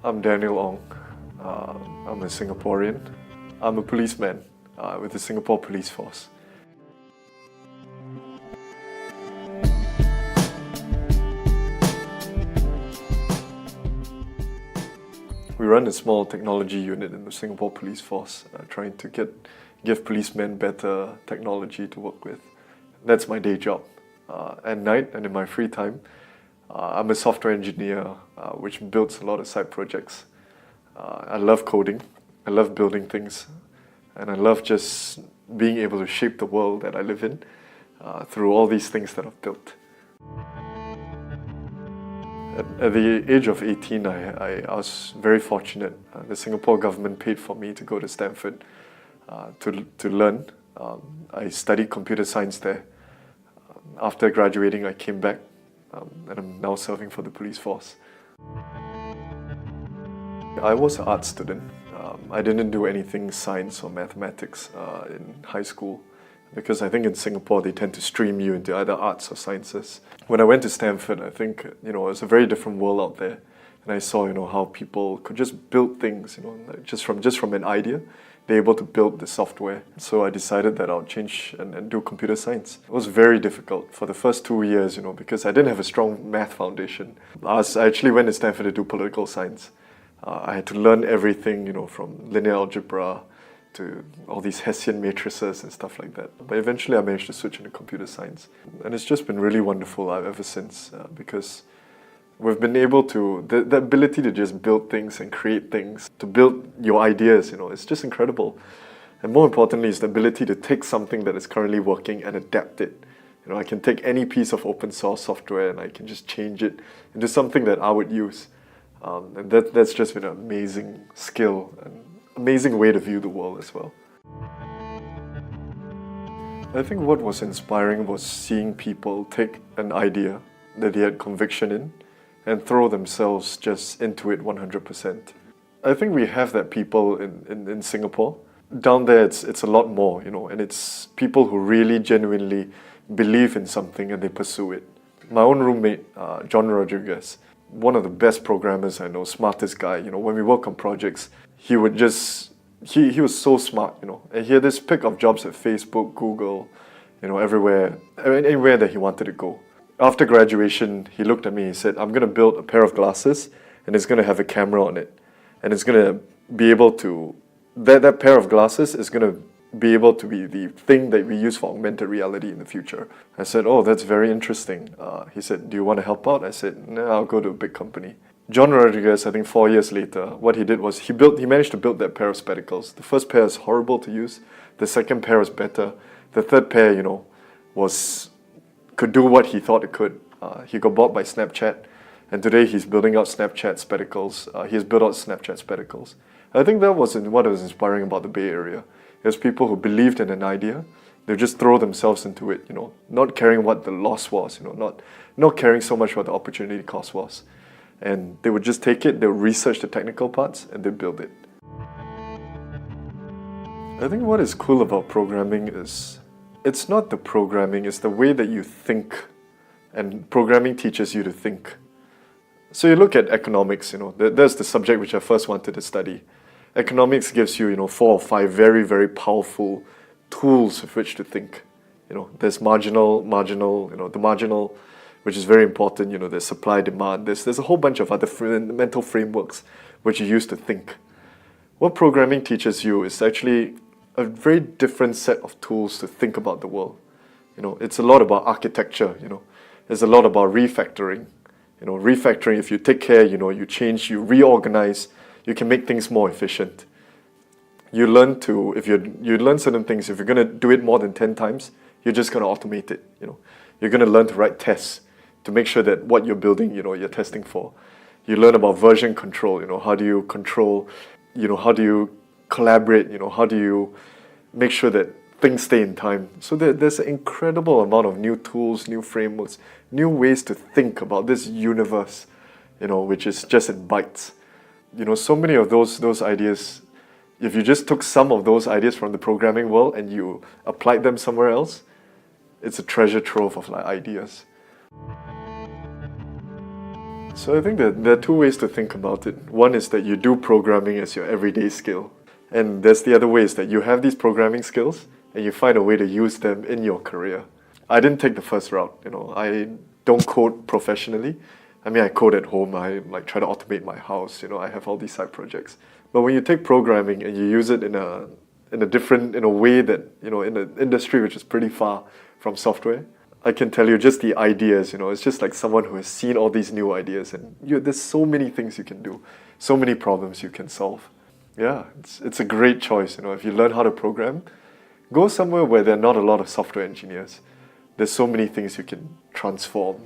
I'm Daniel Ong. I'm a Singaporean. I'm a policeman with the Singapore Police Force. We run a small technology unit in the Singapore Police Force, trying to give policemen better technology to work with. That's my day job. At night and in my free time, I'm a software engineer, which builds a lot of side projects. I love coding, I love building things, and I love just being able to shape the world that I live in through all these things that I've built. At the age of 18, I was very fortunate. The Singapore government paid for me to go to Stanford to learn. I studied computer science there. After graduating, I came back and I'm now serving for the police force. I was an art student. I didn't do anything science or mathematics in high school because I think in Singapore they tend to stream you into either arts or sciences. When I went to Stanford, I think it was a very different world out there, and I saw how people could just build things, like just from an idea. They're able to build the software. So I decided that I'll change and do computer science. It was very difficult for the first 2 years, because I didn't have a strong math foundation. I actually went to Stanford to do political science. I had to learn everything, from linear algebra to all these Hessian matrices and stuff like that. But eventually I managed to switch into computer science. And it's just been really wonderful ever since because we've been able to, the ability to just build things and create things, to build your ideas, it's just incredible. And more importantly is the ability to take something that is currently working and adapt it. I can take any piece of open source software and I can just change it into something that I would use. And that's just been an amazing skill and amazing way to view the world as well. I think what was inspiring was seeing people take an idea that they had conviction in and throw themselves just into it 100%. I think we have that people in Singapore. Down there it's a lot more, and it's people who really genuinely believe in something and they pursue it. My own roommate, John Rodriguez, one of the best programmers I know, smartest guy, when we work on projects, he would he was so smart, and he had this pick of jobs at Facebook, Google, everywhere, anywhere that he wanted to go. After graduation, he looked at me, he said, I'm going to build a pair of glasses and it's going to have a camera on it. And it's going to be able to, that pair of glasses is going to be able to be the thing that we use for augmented reality in the future. I said, oh, that's very interesting. He said, do you want to help out? I said, no, I'll go to a big company. John Rodriguez, I think 4 years later, what he did was he managed to build that pair of spectacles. The first pair is horrible to use. The second pair is better. The third pair, could do what he thought it could. He got bought by Snapchat, and today he's building out Snapchat spectacles. He has built out Snapchat spectacles. I think that was what was inspiring about the Bay Area. There's people who believed in an idea. They just throw themselves into it, not caring what the loss was, not caring so much what the opportunity cost was. And they would just take it, they would research the technical parts, and they build it. I think what is cool about programming is it's not the programming, it's the way that you think. And programming teaches you to think. So you look at economics, that's the subject which I first wanted to study. Economics gives you, 4 or 5 very, very powerful tools with which to think. There's marginal, the marginal, which is very important, there's supply, demand, there's a whole bunch of other mental frameworks which you use to think. What programming teaches you is actually a very different set of tools to think about the world. It's a lot about architecture, There's a lot about refactoring. Refactoring, if you take care, you change, you reorganize, you can make things more efficient. You learn if you learn certain things, if you're going to do it more than 10 times, you're just going to automate it. You're going to learn to write tests to make sure that what you're building, you're testing for. You learn about version control, how do you control, how do you collaborate, how do you make sure that things stay in time. So there's an incredible amount of new tools, new frameworks, new ways to think about this universe, which is just in bytes. So many of those ideas, if you just took some of those ideas from the programming world and you applied them somewhere else, it's a treasure trove of ideas. So I think that there are two ways to think about it. One is that you do programming as your everyday skill. And there's the other way is that you have these programming skills and you find a way to use them in your career. I didn't take the first route, I don't code professionally. I mean, I code at home, I like try to automate my house, I have all these side projects. But when you take programming and you use it in a way that, in an industry which is pretty far from software, I can tell you just the ideas, it's just like someone who has seen all these new ideas and there's so many things you can do, so many problems you can solve. Yeah, it's a great choice, if you learn how to program, go somewhere where there are not a lot of software engineers. There's so many things you can transform.